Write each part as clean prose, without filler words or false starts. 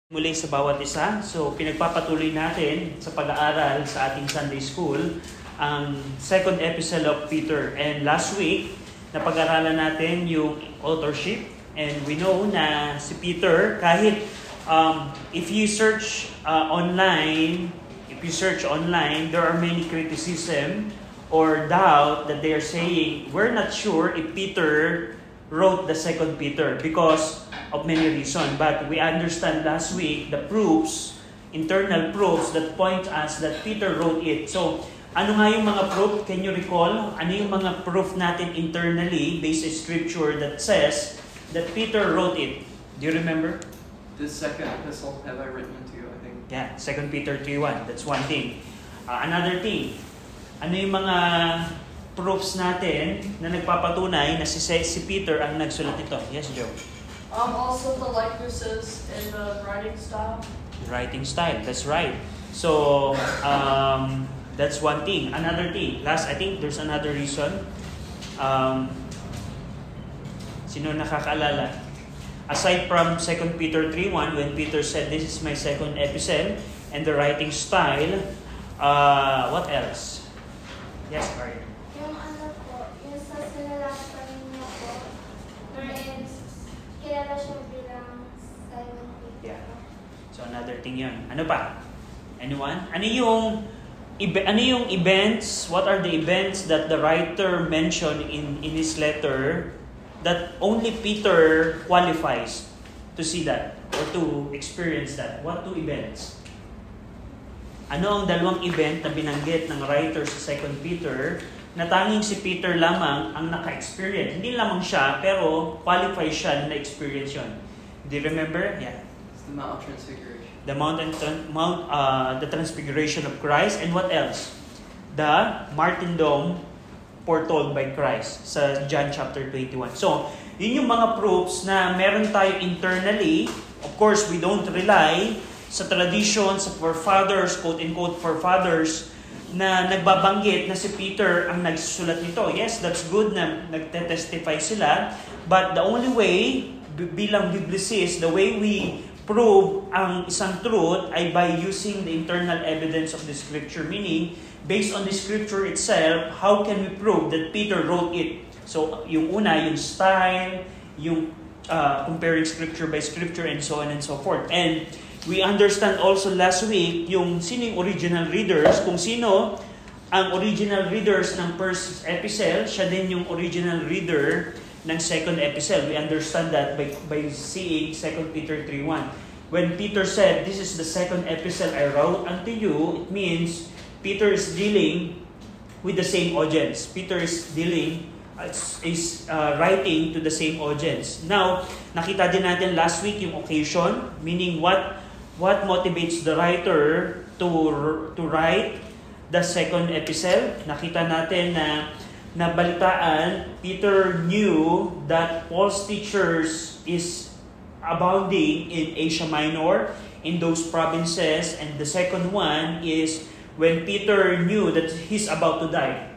Muli sa bawat isa. So, pinagpapatuloy natin sa pag-aaral sa ating Sunday School ang second epistle of Peter. And last week, napag-aralan natin yung authorship. And we know na si Peter, kahit if you search online, there are many criticism or doubt that they are saying, we're not sure if Peter wrote the second Peter because of many reasons. But we understand last week the proofs, internal proofs that point us that Peter wrote it. So, ano nga yung mga proof? Can you recall? Ano yung mga proof natin internally based on scripture that says that Peter wrote it? Do you remember? This second epistle have I written to you, I think. Yeah, 2 Peter 3:1. That's one thing. Another thing, ano yung mga proofs natin na nagpapatunay na si Peter ang nagsulat nito? Yes, Joe? Also the likenesses and the writing style. Writing style, that's right. So, that's one thing. Another thing, I think there's another reason. Sino nakakaalala? Aside from 2 Peter 3:1, when Peter said, "This is my second epistle," and the writing style, what else? Yes, Ari. Yung ano po, yung sa sinalatan niya po, wherein kilala siya bilang Simon Peter. Yeah. So another thing yun. Ano pa? Anyone? Ano yung events? What are the events that the writer mentioned in his letter that only Peter qualifies to see that or to experience that? What two events? Ano ang dalawang event na binanggit ng writer sa 2 Peter na tanging si Peter lamang ang naka-experience? Hindi lamang siya, pero qualify siya na experience yun. Do you remember? Yeah. It's the Mount Transfiguration. The Transfiguration of Christ. And what else? The martyrdom foretold by Christ sa John chapter 21. So, yun yung mga proofs na meron tayo internally. Of course, we don't rely sa tradition, sa forefathers, quote-unquote forefathers, na nagbabanggit na si Peter ang nagsusulat nito. Yes, that's good na nagte-testify sila. But the only way, bilang biblicist, the way we prove ang isang truth ay by using the internal evidence of the scripture. Meaning, based on the scripture itself, how can we prove that Peter wrote it? So, yung una, yung style, yung comparing scripture by scripture, and so on and so forth. And we understand also last week yung sino yung original readers, kung sino ang original readers ng first epistle, siya din yung original reader ng second epistle. We understand that by seeing 2 Peter 3:1. When Peter said, "This is the second epistle I wrote unto you," it means Peter is dealing with the same audience. Peter is writing to the same audience. Now, nakita din natin last week yung occasion, meaning what motivates the writer to write the second epistle. Nakita natin na nabalitaan, Peter knew that Paul's teachers is abounding in Asia Minor, in those provinces. And the second one is when Peter knew that he's about to die.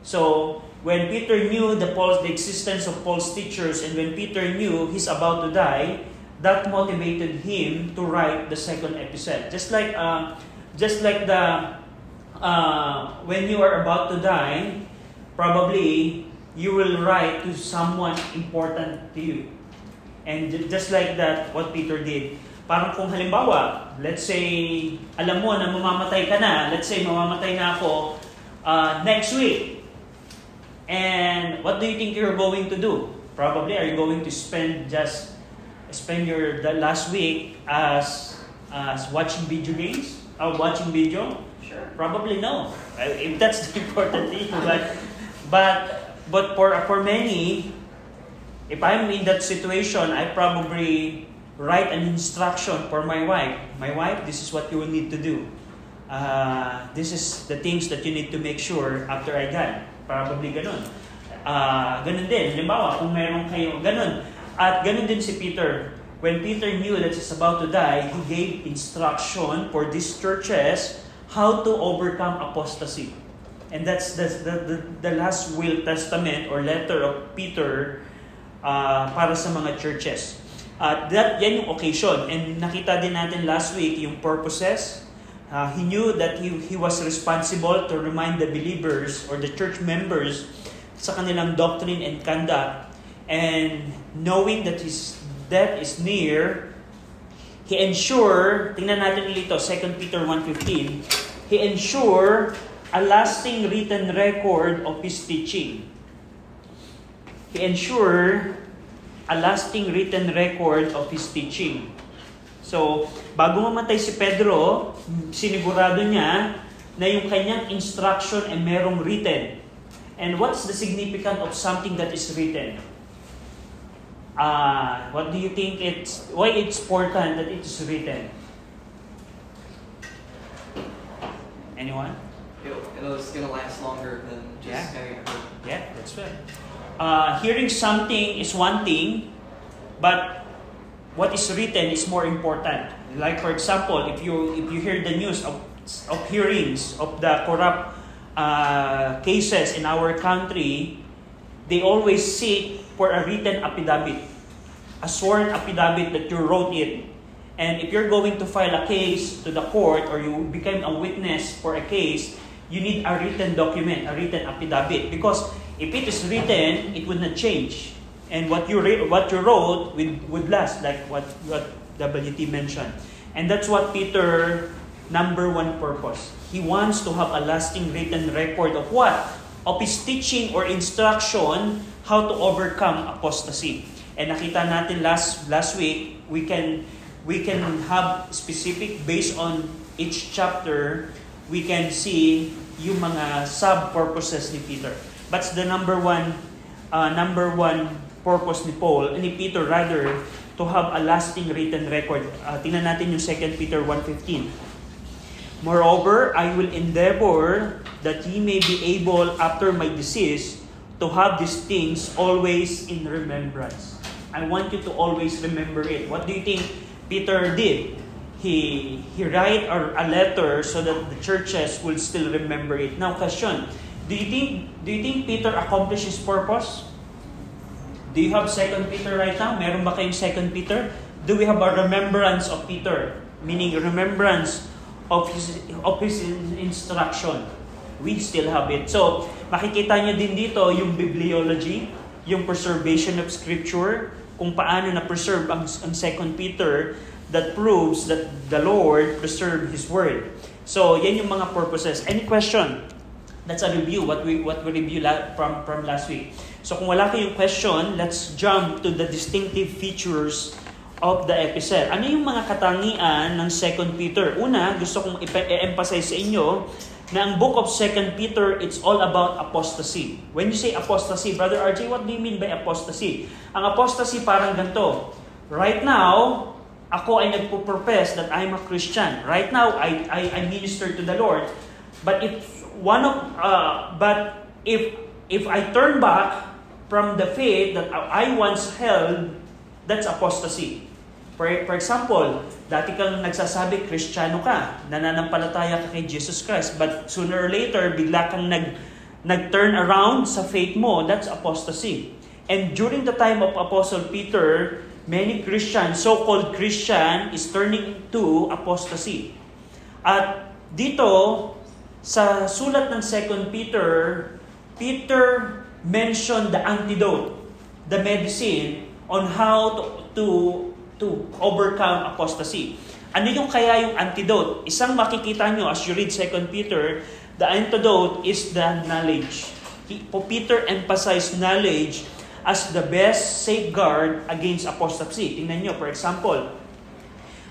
So, when Peter knew the existence of Paul's teachers, and when Peter knew he's about to die, that motivated him to write the second epistle. Just like when you are about to die, probably you will write to someone important to you. And just like that, what Peter did. Parang kung halimbawa, let's say, alam mo na mamamatay ka na. Let's say, mamamatay na ako next week. And what do you think you're going to do? Probably, are you going to spend the last week as watching video games or watching video? Sure. Probably no. If that's the important thing, but for many, if I'm in that situation, I probably write an instruction for my wife. My wife, this is what you will need to do. This is the things that you need to make sure after I die. Probably ganun. Ganun din. Halimbawa, kung meron kayo, ganun. At ganun din si Peter. When Peter knew that he's about to die, he gave instruction for these churches how to overcome apostasy. And that's the last will, testament, or letter of Peter para sa mga churches. Yan yung occasion. And nakita din natin last week yung purposes. He knew that he was responsible to remind the believers or the church members sa kanilang doctrine and conduct. And knowing that his death is near, he ensured, tingnan natin ulit ito, 2 Peter 1:15, he ensured a lasting written record of his teaching. He ensured a lasting written record of his teaching. So, bago mamatay si Pedro, sinigurado niya na yung kanyang instruction ay merong written. And what's the significance of something that is written? What do you think why it's important that it is written? Anyone? It's gonna last longer than just having it heard. Yeah, that's right. Hearing something is one thing, but what is written is more important. Like for example, if you hear the news of hearings of the corrupt cases in our country, they always seek for a written affidavit, a sworn affidavit that you wrote it. And if you're going to file a case to the court or you become a witness for a case, you need a written document, a written affidavit, because if it is written, it would not change. And what you wrote would last, like what WT mentioned. And that's what Peter number one purpose. He wants to have a lasting written record of what? Of his teaching or instruction how to overcome apostasy. And nakita natin last week, we can have specific based on each chapter, we can see yung mga sub-purposes ni Peter. But the number one purpose ni Peter rather, to have a lasting written record. Tingnan natin yung 2 Peter 1:15. Moreover, I will endeavor that ye may be able after my decease to have these things always in remembrance. I want you to always remember it. What do you think Peter did? He write a letter so that the churches will still remember it. Now, question. Do you think Peter accomplished his purpose? Do you have 2 Peter right now? Meron ba kayong 2 Peter? Do we have a remembrance of Peter? Meaning remembrance of his instruction. We still have it. So, makikita nyo din dito yung bibliology, yung preservation of Scripture, kung paano na-preserve ang 2 Peter, that proves that the Lord preserved His Word. So, yan yung mga purposes. Any question? That's a review, what we reviewed from last week. So kung wala kayong question, let's jump to the distinctive features of the epistle. Ano yung mga katangian ng 2 Peter? Una, gusto kong i-emphasize sa inyo na ang book of 2 Peter, it's all about apostasy. When you say apostasy, Brother RJ, what do you mean by apostasy? Ang apostasy parang ganito. Right now, ako ay nagpo-profess that I'm a Christian. Right now, I minister to the Lord. But if I turn back from the faith that I once held, that's apostasy. For example, dati kang nagsasabi Kristiyano ka, nananampalataya ka kay Jesus Christ, but sooner or later, bigla kang nag-turn around sa faith mo, that's apostasy. And during the time of Apostle Peter, many Christians, so-called Christian, is turning to apostasy. At dito, sa sulat ng 2 Peter, Peter mentioned the antidote, the medicine on how to overcome apostasy. Ano yung kaya yung antidote? Isang makikita nyo as you read 2 Peter, the antidote is the knowledge. Peter emphasized knowledge as the best safeguard against apostasy. Tingnan nyo, for example,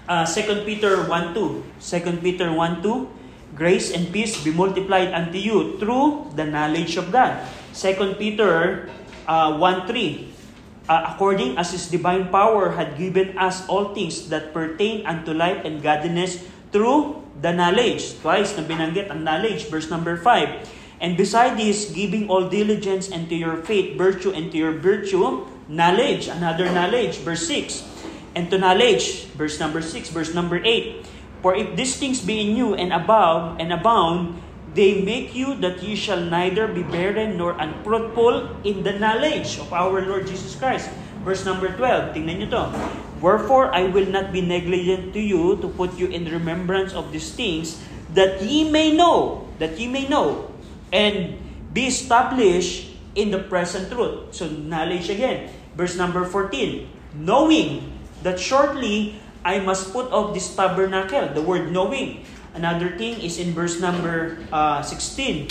2 Peter 1:2. 2 Peter 1:2, grace and peace be multiplied unto you through the knowledge of God. 2 Peter 1:3, according as His divine power had given us all things that pertain unto life and godliness through the knowledge. Twice na binanggit ang knowledge. Verse number 5. And beside this, giving all diligence into your faith, virtue into your virtue, knowledge, another knowledge. Verse 6. And to knowledge, verse number 6, verse number 8. For if these things be in you and abound, they make you that you shall neither be barren nor unfruitful in the knowledge of our Lord Jesus Christ. Verse number 12, tingnan nyo to. Wherefore I will not be negligent to you to put you in remembrance of these things, that ye may know, and be established in the present truth. So knowledge again. Verse number 14. Knowing that shortly I must put off this tabernacle. The word knowing. Another thing is in verse number 16.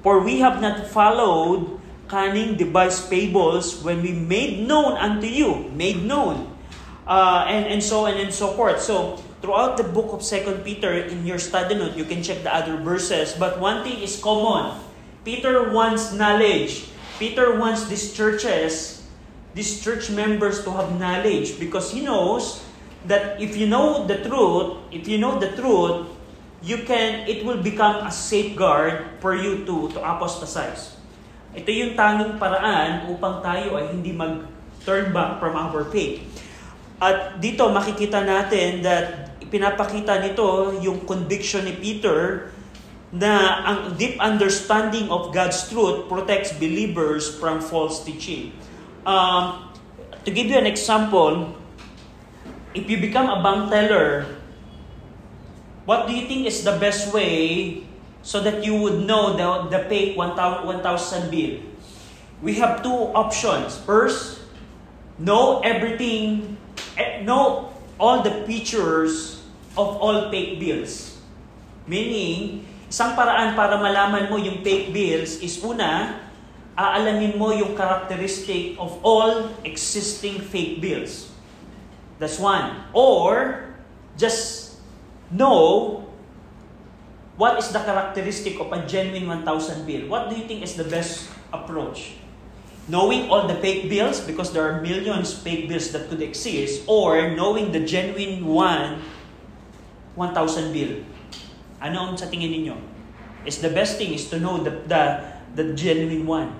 For we have not followed cunning devised fables when we made known unto you. Made known. And so on and so forth. So, throughout the book of 2 Peter, in your study note, you can check the other verses. But one thing is common. Peter wants knowledge. Peter wants these church members to have knowledge, because he knows that if you know the truth, it will become a safeguard for you to apostatize. Ito yung tanging paraan upang tayo ay hindi mag-turn back from our faith. At dito makikita natin that pinapakita nito yung conviction ni Peter na ang deep understanding of God's truth protects believers from false teaching. To give you an example, if you become a bank teller, what do you think is the best way so that you would know the fake 1,000 bill? We have two options. First, know all the features of all fake bills. Meaning, isang paraan para malaman mo yung fake bills is una, aalamin mo yung characteristic of all existing fake bills. That's one. Or, just know what is the characteristic of a genuine 1,000 bill. What do you think is the best approach? Knowing all the fake bills, because there are millions fake bills that could exist, or knowing the genuine 1,000 bill. Ano ang sa tingin ninyo? The best thing is to know the genuine one.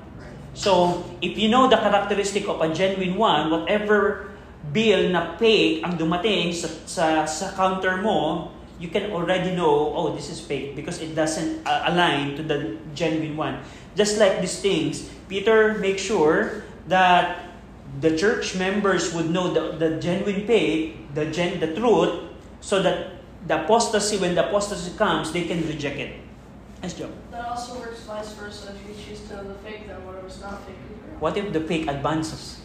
So, if you know the characteristic of a genuine one, whatever bill na fake ang dumating sa counter mo, you can already know, oh, this is fake because it doesn't align to the genuine one. Just like these things, Peter makes sure that the church members would know the genuine faith, the truth, so that when the apostasy comes, they can reject it. Yes, Joe. That also works vice versa. If you choose to know the fake, then whatever's not fake is real. What if the fake advances?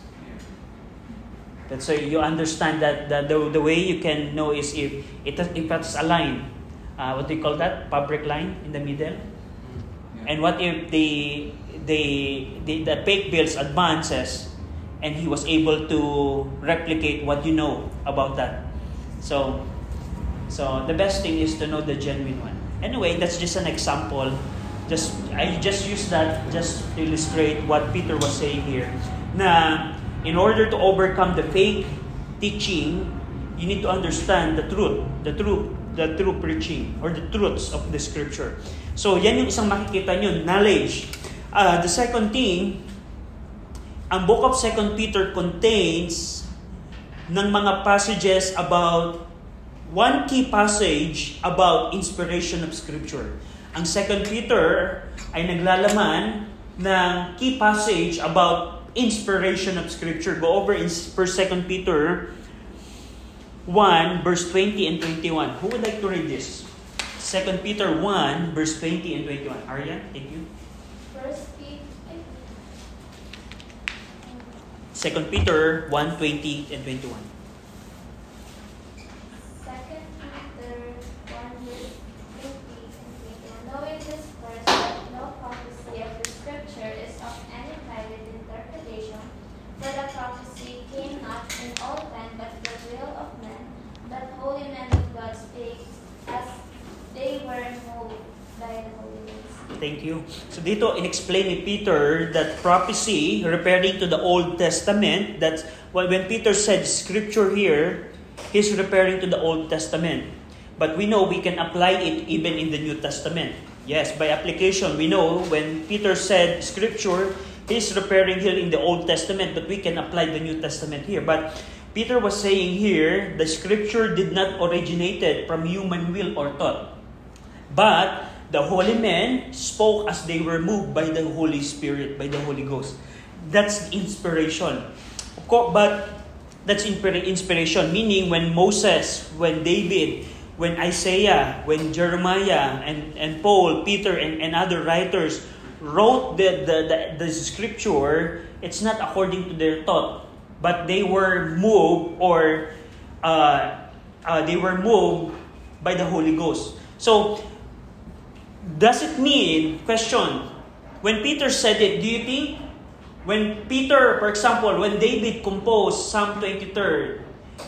That's so you understand that the way you can know is if it's a line. What do you call that? Fabric line in the middle. And what if the fake bills advances and he was able to replicate what you know about that? So the best thing is to know the genuine one. Anyway, that's just an example. I just use that just to illustrate what Peter was saying here. Na in order to overcome the fake teaching, you need to understand the truth preaching, or the truths of the Scripture. So, yan yung isang makikita nyo, knowledge. The second thing, ang book of 2 Peter contains ng mga passages about one key passage about inspiration of Scripture. Ang 2 Peter ay naglalaman ng key passage about inspiration of Scripture. Go over in 2 Peter 1, verse 20 and 21. Who would like to read this? 2 Peter 1, verse 20 and 21. Arya, thank you. 2 Peter 1, 20 and 21. Knowing this first, that no prophecy of the Scripture is of any private interpretation, for the prophecy came not in all time, but the will of men, that holy men of God spake as they were moved by the Holy Ghost. Thank you. So dito, in-explain ni Peter that prophecy, referring to the Old Testament, that when Peter said Scripture here, he's referring to the Old Testament. But we know we can apply it even in the New Testament. Yes, by application, we know when Peter said Scripture, he's referring here in the Old Testament, but we can apply the New Testament here. But Peter was saying here, the Scripture did not originated from human will or thought. But the holy men spoke as they were moved by the Holy Spirit, by the Holy Ghost. That's inspiration. Of course, but That's inspiration. Meaning, when Moses, when David, when Isaiah, when Jeremiah, and Paul, Peter, and other writers wrote the scripture, it's not according to their thought, but they were moved by the Holy Ghost. So, does it mean, question, when Peter said it, do you think, when Peter, for example, when David composed Psalm 23,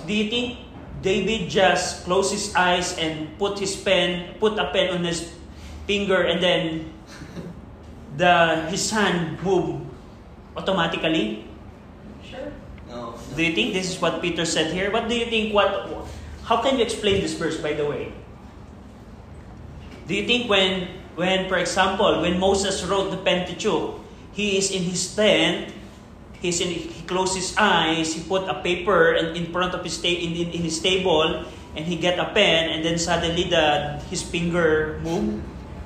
do you think David just closed his eyes and put a pen on his finger, and then his hand moved automatically? Sure. No. Do you think this is what Peter said here? What do you think? How can you explain this verse, by the way? Do you think when for example, when Moses wrote the Pentateuch, he is in his tent, he closed his eyes, he put a paper in front of his in his table, and he get a pen, and then suddenly his finger moved?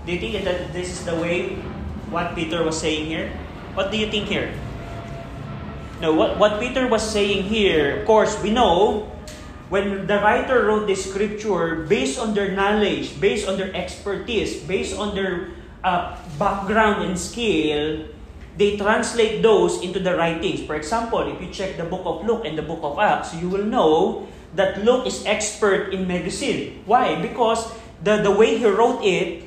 Do you think that this is the way what Peter was saying here? What do you think here? No, what Peter was saying here, of course, we know when the writer wrote this scripture, based on their knowledge, based on their expertise, based on their background and skill, they translate those into the writings. For example, if you check the book of Luke and the book of Acts, you will know that Luke is expert in medicine. Why? Because the way he wrote it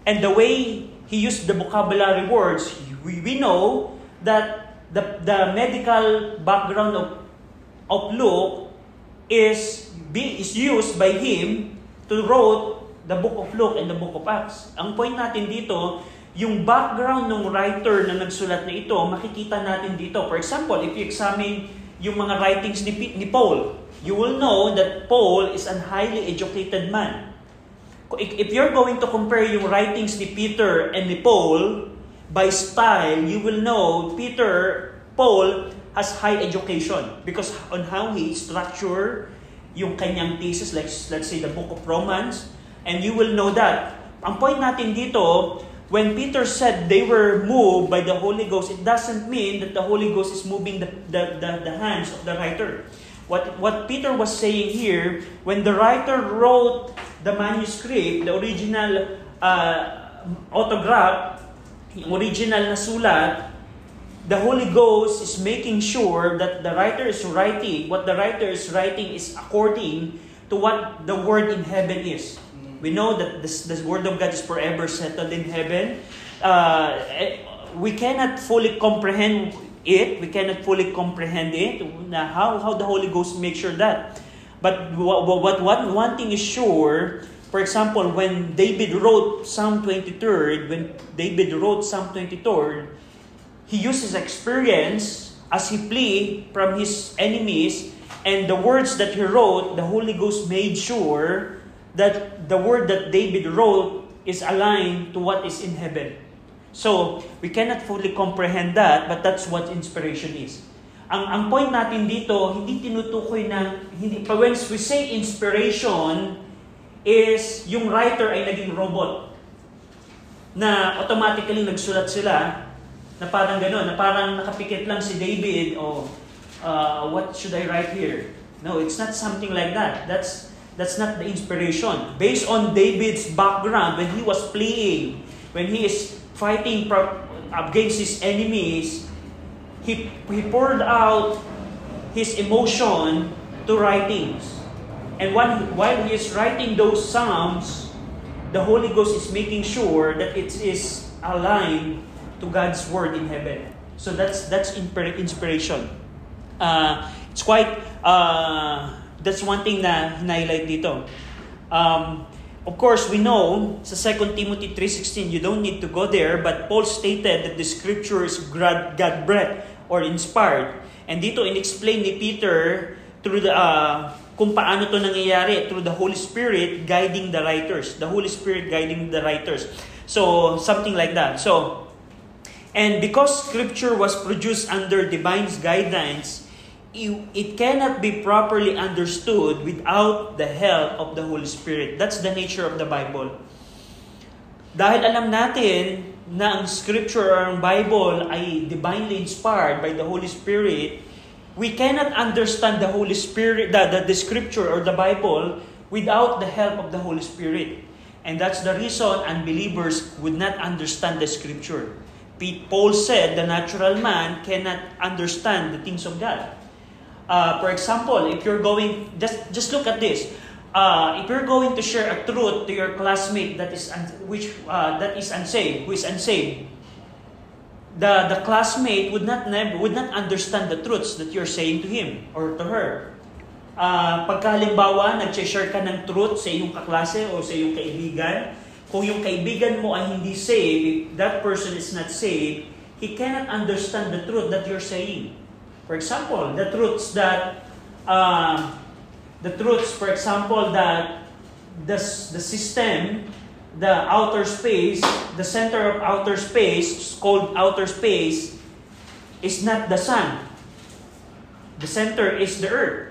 and the way he used the vocabulary words, we know that the medical background of Luke is used by him to wrote the book of Luke and the book of Acts. Ang point natin dito, yung background ng writer na nagsulat na ito, makikita natin dito. For example, if you examine yung mga writings ni Paul, you will know that Paul is a highly educated man. If you're going to compare yung writings ni Peter and ni Paul, by style, you will know Paul has high education because on how he structure yung kanyang thesis, like let's say the book of Romans, and you will know that. Ang point natin dito, when Peter said they were moved by the Holy Ghost, it doesn't mean that the Holy Ghost is moving the hands of the writer. What Peter was saying here, when the writer wrote the manuscript, the original autograph, yung original na sulat, the Holy Ghost is making sure that the writer is writing, what the writer is writing is according to what the word in heaven is. We know that this word of God is forever settled in heaven. We cannot fully comprehend it. How the Holy Ghost makes sure that. But one thing is sure. For example, when David wrote Psalm 23, he used his experience as he plead from his enemies, and the words that he wrote, the Holy Ghost made sure that the word that David wrote is aligned to what is in heaven. So, we cannot fully comprehend that, but that's what inspiration is. Ang point natin dito, hindi tinutukoy when we say inspiration, is yung writer ay naging robot na automatically nagsulat sila na parang gano'n, na parang nakapikit lang si David, what should I write here? No, it's not something like that. That's not the inspiration. Based on David's background, when he was fleeing, when he is fighting against his enemies, he poured out his emotion to writings. And while he is writing those psalms, the Holy Ghost is making sure that it is aligned to God's word in heaven. So that's inspiration. It's quite that's one thing na highlight dito. Of course, we know sa 2 Timothy 3:16, you don't need to go there, but Paul stated that the scripture is God-breathed or inspired. And dito in-explain ni Peter through kung paano to nangyayari through the Holy Spirit guiding the writers. The Holy Spirit guiding the writers. So, something like that. So, and because scripture was produced under divine guidance, it cannot be properly understood without the help of the Holy Spirit. That's the nature of the Bible. Dahil alam natin na ang scripture or ang Bible ay divinely inspired by the Holy Spirit, we cannot understand the Holy Spirit, the Scripture or the Bible without the help of the Holy Spirit. And that's the reason unbelievers would not understand the Scripture. Paul said the natural man cannot understand the things of God. For example, if you're going, just look at this. If you're going to share a truth to your classmate that is unsaved, who is unsaved, the classmate would not understand the truths that you're saying to him or to her. Pagkalimbawa, nag-share ka ng truth sa iyong kaklase o sa iyong kaibigan, kung yung kaibigan mo ay hindi saved, if that person is not saved, he cannot understand the truth that you're saying. For example, the truths, for example, that the system, the outer space, the center of outer space, called outer space, is not the sun. The center is the earth.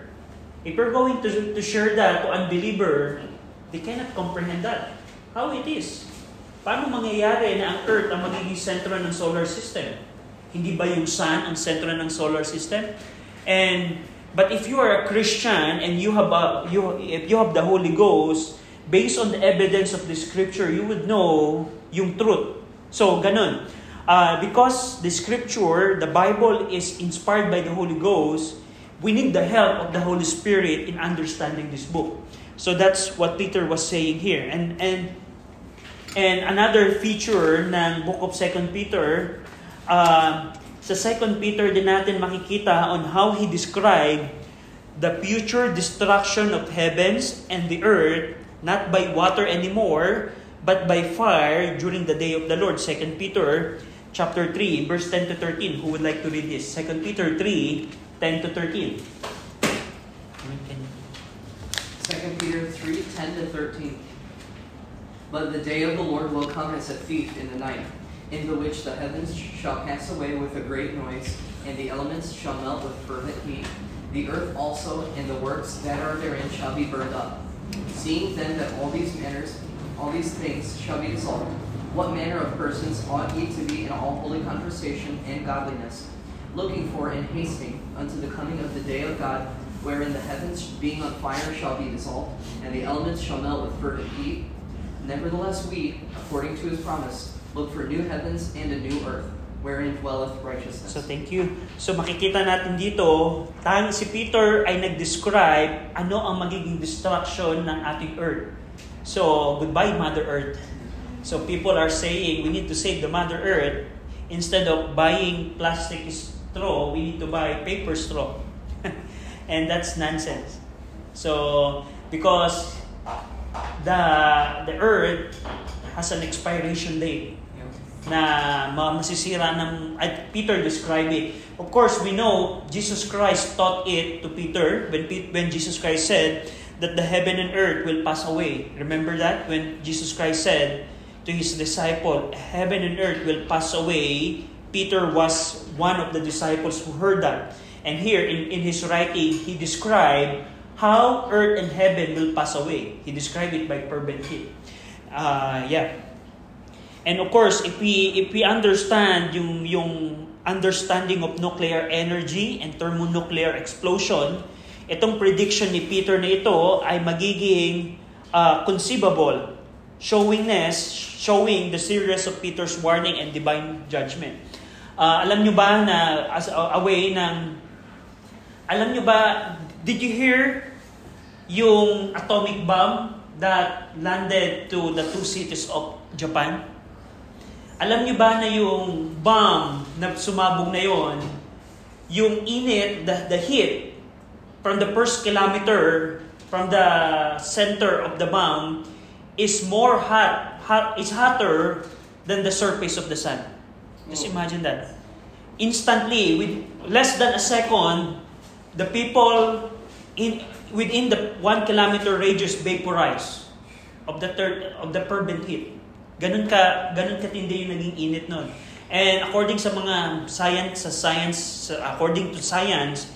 If you're going to share that to unbeliever, they cannot comprehend that. How it is? Paano mangyayari na ang earth ang magiging sentro ng solar system? Hindi ba yung sun ang sentro ng solar system? But if you are a Christian and if you have the Holy Ghost, based on the evidence of the Scripture, you would know yung truth. So, ganun. Because the Scripture, the Bible is inspired by the Holy Ghost, we need the help of the Holy Spirit in understanding this book. So that's what Peter was saying here. And another feature ng book of 2 Peter, sa 2 Peter din natin makikita on how he described the future destruction of heavens and the earth, not by water anymore, but by fire during the day of the Lord. 2 Peter chapter 3, verse 10 to 13. Who would like to read this? 2 Peter 3, 10 to 13. 2 Peter 3, 10 to 13. But the day of the Lord will come as a thief in the night, in the which the heavens shall pass away with a great noise, and the elements shall melt with fervent heat. The earth also and the works that are therein shall be burned up. Seeing then that all these things shall be dissolved, what manner of persons ought ye to be in all holy conversation and godliness, looking for and hasting unto the coming of the day of God, wherein the heavens being on fire shall be dissolved, and the elements shall melt with fervent heat. Nevertheless we, according to his promise, look for new heavens and a new earth, wherein dwelleth righteousness. So thank you. So makikita natin dito, si Peter ay nag-describe ano ang magiging destruction ng ating earth. So, goodbye Mother Earth. So people are saying we need to save the Mother Earth. Instead of buying plastic straw, we need to buy paper straw. And that's nonsense. So, because the earth has an expiration date na masisira ng, Peter described it. Of course, we know Jesus Christ taught it to Peter when Jesus Christ said that the heaven and earth will pass away. Remember that? When Jesus Christ said to his disciple, heaven and earth will pass away, Peter was one of the disciples who heard that. And here in his writing, he described how earth and heaven will pass away. He described it by fervent heat. And of course, if we understand yung understanding of nuclear energy and thermonuclear explosion, itong prediction ni Peter na ito ay magiging conceivable, showing the series of Peter's warning and divine judgment. Alam nyo ba na as a way ng did you hear yung atomic bomb that landed to the two cities of Japan? Alam nyo ba na yung bomb na sumabog na yon, yung init, the heat from the first kilometer from the center of the bomb is more is hotter than the surface of the sun. Just imagine that. Instantly, with less than a second, the people within the 1 kilometer radius vaporize of the fervent heat. Ganun katindi yung naging init nun. And according sa mga according to science,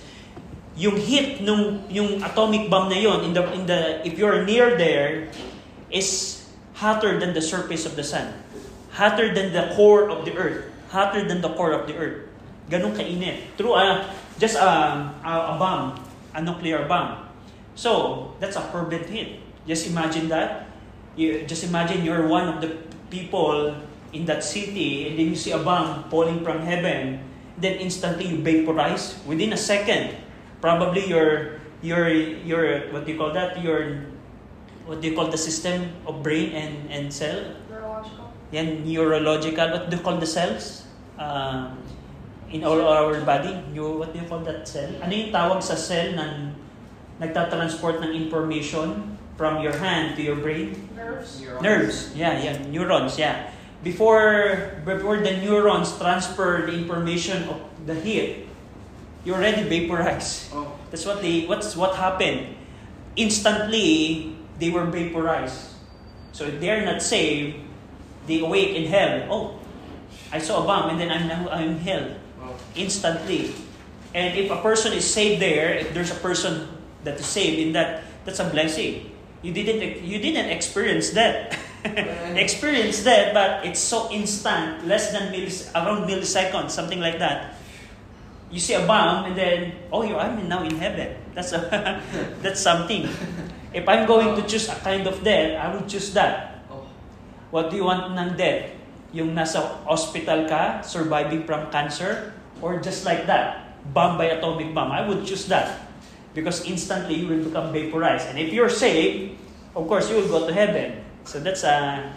yung heat yung atomic bomb na yon if you're near there is hotter than the surface of the sun. Hotter than the core of the earth. Hotter than the core of the earth. Ganun kainit. Through just a bomb, a nuclear bomb. So, that's a fervent hit. Just imagine that. Just imagine you're one of the people in that city, and then you see a bomb falling from heaven, then instantly you vaporize within a second. Probably your what do you call that? What do you call the system of brain and cell? Neurological. Yan, neurological. What do you call the cells? In all our body? What do you call that cell? Ano yung tawag sa cell na nagtatransport ng information from your hand to your brain? Nerves. Nerves. Yeah, neurons, yeah. Before the neurons transfer the information of the heat, you already vaporize. Oh. That's what happened. Instantly, they were vaporized. So if they're not saved, they awake in hell. Oh, I saw a bomb and then I'm in hell. Oh. Instantly. And if a person is saved there, if there's a person that is saved in that's a blessing. You didn't experience that. Experience that, but it's so instant, less than around milliseconds, something like that. You see a bomb, and then I'm now in heaven. That's something. If I'm going to choose a kind of death, I would choose that. What do you want ng death? Yung nasa hospital ka, surviving from cancer, or just like that, bombed by atomic bomb? I would choose that. Because instantly you will become vaporized. And if you're saved, of course you will go to heaven. So that's a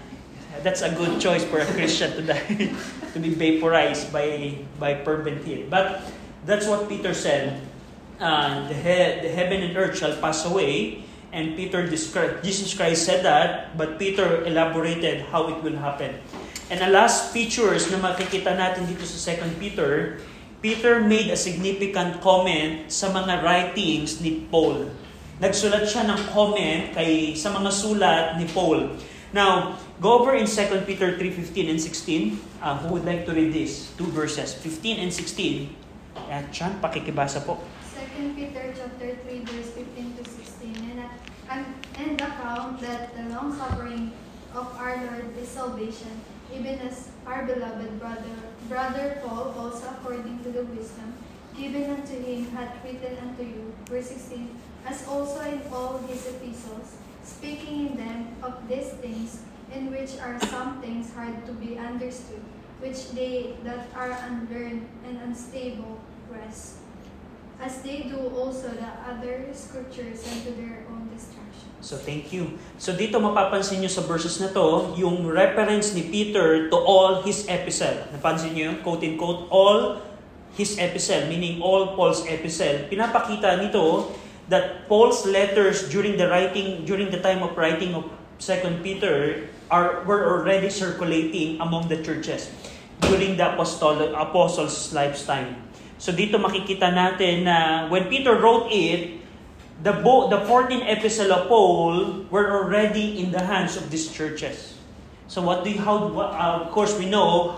good choice for a Christian to die, to be vaporized by fervent heat. But that's what Peter said. The heaven and earth shall pass away, and Jesus Christ said that, but Peter elaborated how it will happen. And the last features na makikita natin dito sa 2 Peter, Peter made a significant comment sa mga writings ni Paul. Nagsulat siya ng comment sa mga sulat ni Paul. Now, go over in 2 Peter 3:15 and 16. Who would like to read this? 2 verses, 15 and 16. Chan, pakikibasa po. 2 Peter chapter 3 verse 15 to 16. And account that the long suffering of our Lord is salvation, even as our beloved brother Paul also according to the wisdom given unto him hath written unto you, verse 16, as also in all his epistles, speaking in them of these things, in which are some things hard to be understood, which they that are unlearned and unstable rest, as they do also the other scriptures unto their own destruction. So thank you. So dito mapapansin nyo sa verses na to, yung reference ni Peter to all his epistle. Napansin nyo yung quote-in-quote, all his epistle, meaning all Paul's epistle. Pinapakita nito that Paul's letters during the time of writing of 2 Peter were already circulating among the churches during the apostles' lifetime. So dito makikita natin na when Peter wrote it, the 14 epistle of Paul were already in the hands of these churches. So of course we know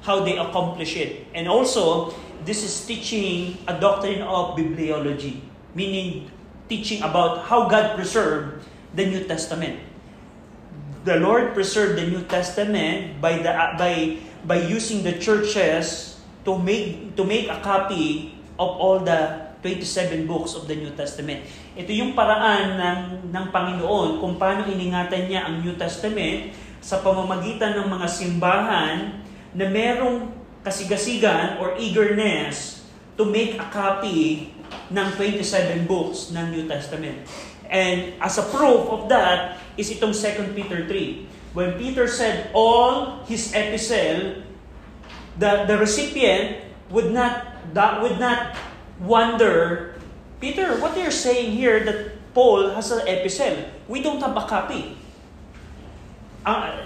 how they accomplish it. And also, this is teaching a doctrine of bibliology, meaning teaching about how God preserved the New Testament. The Lord preserved the New Testament by using the churches to make a copy of all the 27 books of the New Testament. Ito yung paraan ng Panginoon kung paano iningatan niya ang New Testament sa pamamagitan ng mga simbahan na merong kasigasigan or eagerness to make a copy ng 27 books ng New Testament. And as a proof of that is itong 2 Peter 3. When Peter said all his epistle, the recipient would not wonder, Peter, what you're saying here that Paul has an epistle? We don't have a copy.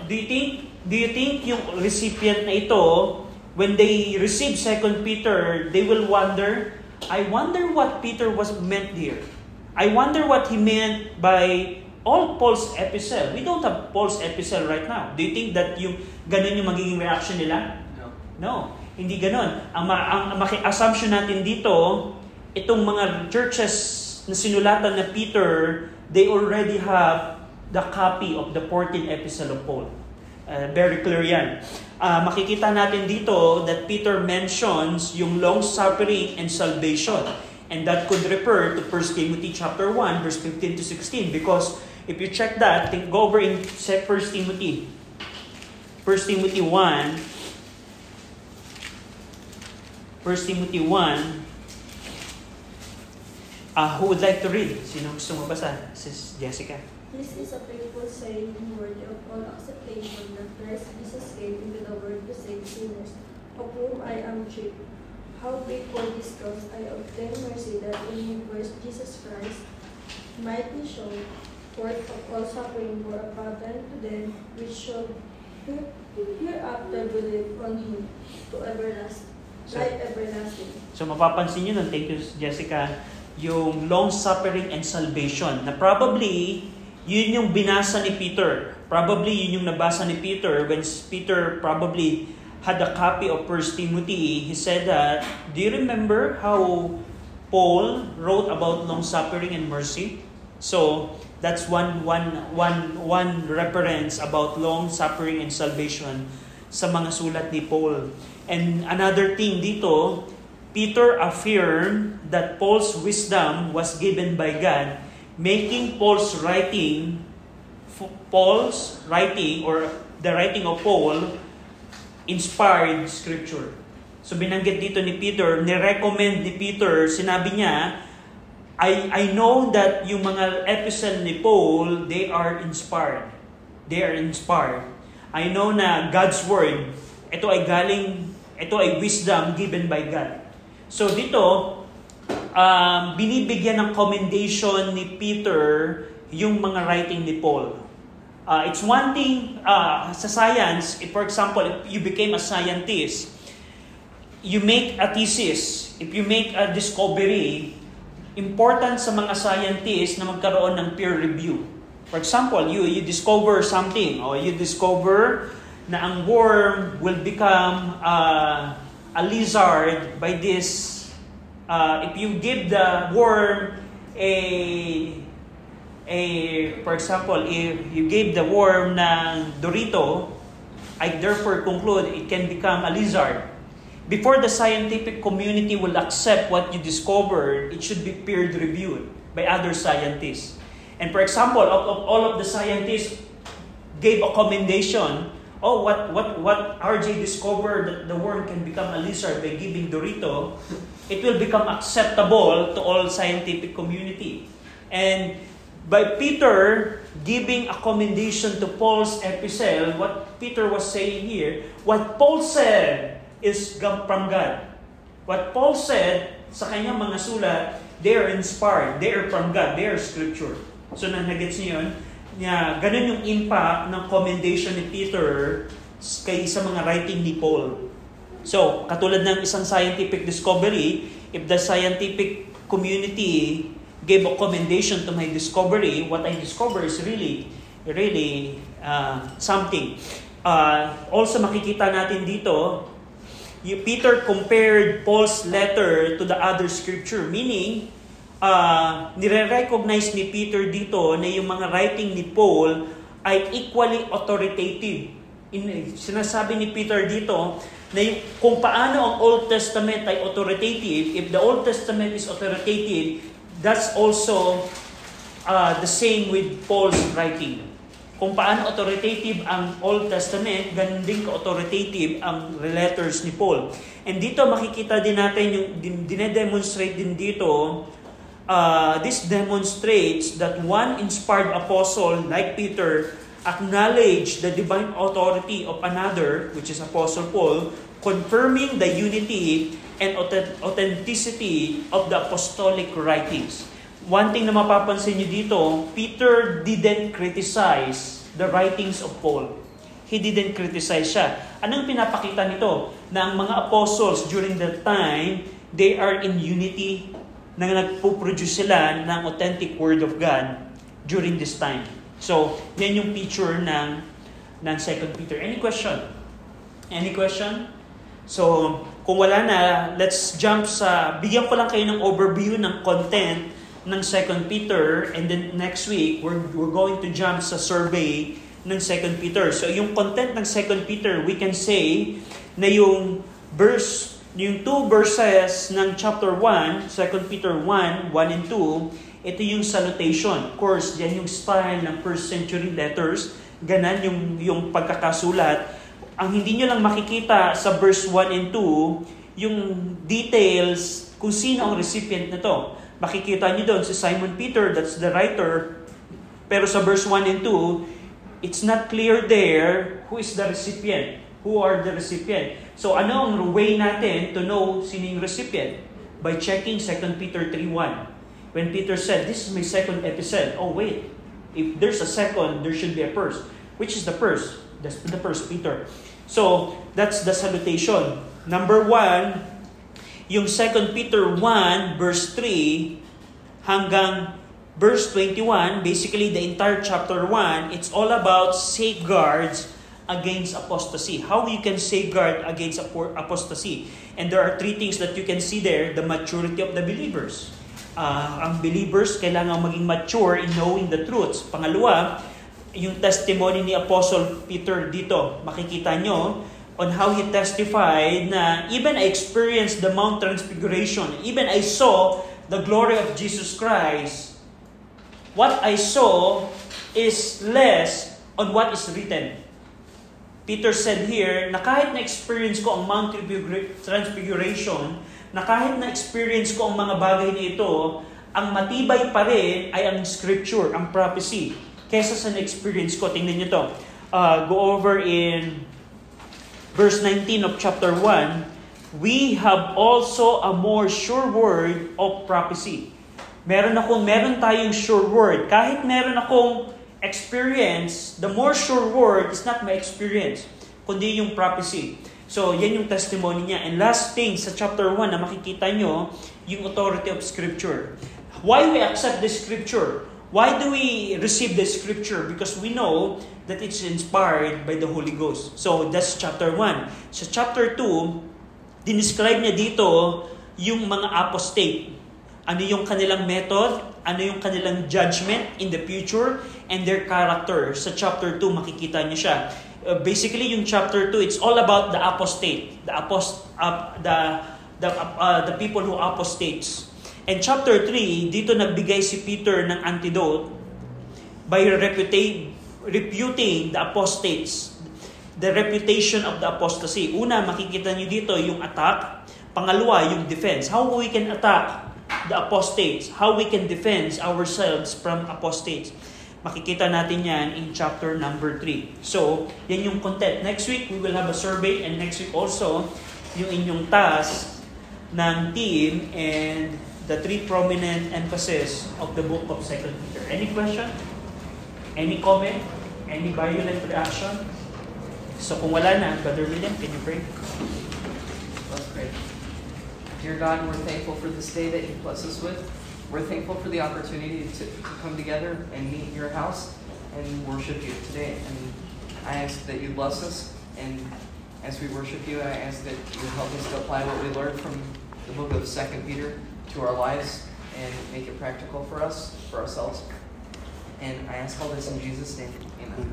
Do you think yung recipient na ito, when they receive 2 Peter, they will wonder, I wonder what Peter was meant here. I wonder what he meant by all Paul's epistle. We don't have Paul's epistle right now. Do you think that ganun yung magiging reaction nila? No, hindi ganun. Ang assumption natin dito, itong mga churches na sinulatan na Peter, they already have the copy of the 14th epistle of Paul. Very clear yan. Makikita natin dito that Peter mentions yung long-suffering and salvation. And that could refer to 1 Timothy chapter 1, verse 15 to 16. Because if you check that, go over in 1 Timothy. 1 Timothy 1. 1 Timothy 1. Who would like to read? Sino gusto mabasa? Sis Jessica. This is a faithful saying worthy of all acceptation that Christ Jesus came into the world to save sinners, of whom I am chief. How big for this cause I obtain mercy that in Christ Jesus Christ might be shown forth of all suffering for a pattern to them which shall hereafter believe on Him to life everlasting. So mapapansin nyo nun, thank you Jessica, yung long-suffering and salvation, na probably yun yung binasa ni Peter. Probably yun yung nabasa ni Peter when Peter probably had a copy of 1 Timothy. He said that, do you remember how Paul wrote about long-suffering and mercy? So, that's one reference about long-suffering and salvation sa mga sulat ni Paul. And another thing dito, Peter affirmed that Paul's wisdom was given by God, making Paul's writing or the writing of Paul inspired scripture. So binanggit dito ni Peter, ni-recommend ni Peter, sinabi niya, I know that yung mga epistle ni Paul, they are inspired. They are inspired. I know na God's word, ito ay wisdom given by God. So dito, binibigyan ng commendation ni Peter yung mga writing ni Paul. It's one thing sa science, if for example, if you became a scientist, you make a thesis, if you make a discovery, important sa mga scientists na magkaroon ng peer review. For example, you discover something, or you discover na ang worm will become a lizard by this. If you give the worm for example, if you gave the worm ng Dorito, I therefore conclude it can become a lizard. Before the scientific community will accept what you discovered, it should be peer reviewed by other scientists. And for example, of all of the scientists gave a commendation, what RJ discovered that the worm can become a lizard by giving Dorito, it will become acceptable to all scientific community. And by Peter giving a commendation to Paul's epistle, what Peter was saying here, what Paul said is from God. What Paul said sa kanyang mga sulat, they are inspired, they are from God, they are scripture. So nagets niyo yun? Ganun yung impact ng commendation ni Peter sa mga writing ni Paul. So, katulad ng isang scientific discovery, if the scientific community gave a commendation to my discovery, what I discovered is really something. Also makikita natin dito, Peter compared Paul's letter to the other scripture, meaning, nire-recognize ni Peter dito na yung mga writing ni Paul ay equally authoritative. Sinasabi ni Peter dito na kung paano ang Old Testament ay authoritative, if the Old Testament is authoritative, that's also the same with Paul's writing. Kung paano authoritative ang Old Testament, ganun din ka-authoritative ang letters ni Paul. And dito makikita din natin yung dinedemonstrate din dito, this demonstrates that one inspired apostle like Peter acknowledged the divine authority of another, which is Apostle Paul, confirming the unity and authenticity of the apostolic writings. One thing na mapapansin niyo dito, Peter didn't criticize the writings of Paul. He didn't criticize siya. Anong pinapakita nito? Na ang mga apostles during that time, they are in unity, na nagpo-produce sila ng authentic Word of God during this time. So, yan yung picture ng 2 Peter. Any question? Any question? So, kung wala na, let's jump bigyan ko lang kayo ng overview ng content ng 2 Peter, and then next week, we're going to jump sa survey ng 2 Peter. So yung content ng 2 Peter, we can say na yung two verses ng chapter 1, 2 Peter 1 and 2, ito yung salutation. Of course, yan yung style ng first century letters. Ganan yung pagkakasulat. Ang hindi nyo lang makikita sa verse 1 and 2, yung details kung sino ang recipient nito. Makikita nyo doon si Simon Peter, that's the writer. Pero sa verse 1 and 2, it's not clear there who is the recipient. Who are the recipient? So ano ang way natin to know sino yung recipient? By checking 2 Peter 3:1. When Peter said, this is my second epistle. Oh wait, if there's a second, there should be a first. Which is the first? That's the first Peter. So that's the salutation. Number 1, yung 2 Peter 1 verse 3 hanggang verse 21, basically the entire chapter 1, it's all about safeguards against apostasy. How you can safeguard against apostasy. And there are 3 things that you can see there. The maturity of the believers. Ang believers kailangan maging mature in knowing the truths. Pangalawa, yung testimony ni Apostle Peter dito. Makikita nyo on how he testified na even I experienced the Mount Transfiguration, even I saw the glory of Jesus Christ, what I saw is less on what is written. Peter said here na kahit na-experience ko ang Mount Transfiguration, na kahit na-experience ko ang mga bagay na ito, ang matibay pa rin ay ang scripture, ang prophecy, kesa sa na-experience ko. Tingnan nyo to. Go over in verse 19 of chapter 1. We have also a more sure word of prophecy. Meron tayong sure word. Kahit meron akong experience, the more sure word is not my experience, kundi yung prophecy. So, yan yung testimony niya. And last thing, sa chapter 1 na makikita nyo, yung authority of Scripture. Why we accept the Scripture? Why do we receive the Scripture? Because we know that it's inspired by the Holy Ghost. So, that's chapter 1. Sa chapter 2, dinescribe niya dito yung mga apostate. Ano yung kanilang method, ano yung kanilang judgment in the future, and their character. Sa chapter 2, makikita niyo siya. Basically, yung chapter 2, it's all about the apostate, the people who apostates. And chapter 3, dito nagbigay si Peter ng antidote by refuting the apostates, the reputation of the apostasy. Una, makikita niyo dito yung attack. Pangalawa, yung defense. How we can attack the apostates, how we can defend ourselves from apostates. Makikita natin yan in chapter number 3. So, yan yung content. Next week, we will have a survey, and next week also, yung inyong task ng team and the 3 prominent emphasis of the book of 2 Peter. Any question? Any comment? Any violent reaction? So, kung wala na, Brother William, can you pray? Let's pray. Dear God, we're thankful for this day that you bless us with. We're thankful for the opportunity to come together and meet in your house and worship you today. And I ask that you bless us. And as we worship you, I ask that you help us to apply what we learned from the book of 2 Peter to our lives and make it practical for us, for ourselves. And I ask all this in Jesus' name. Amen.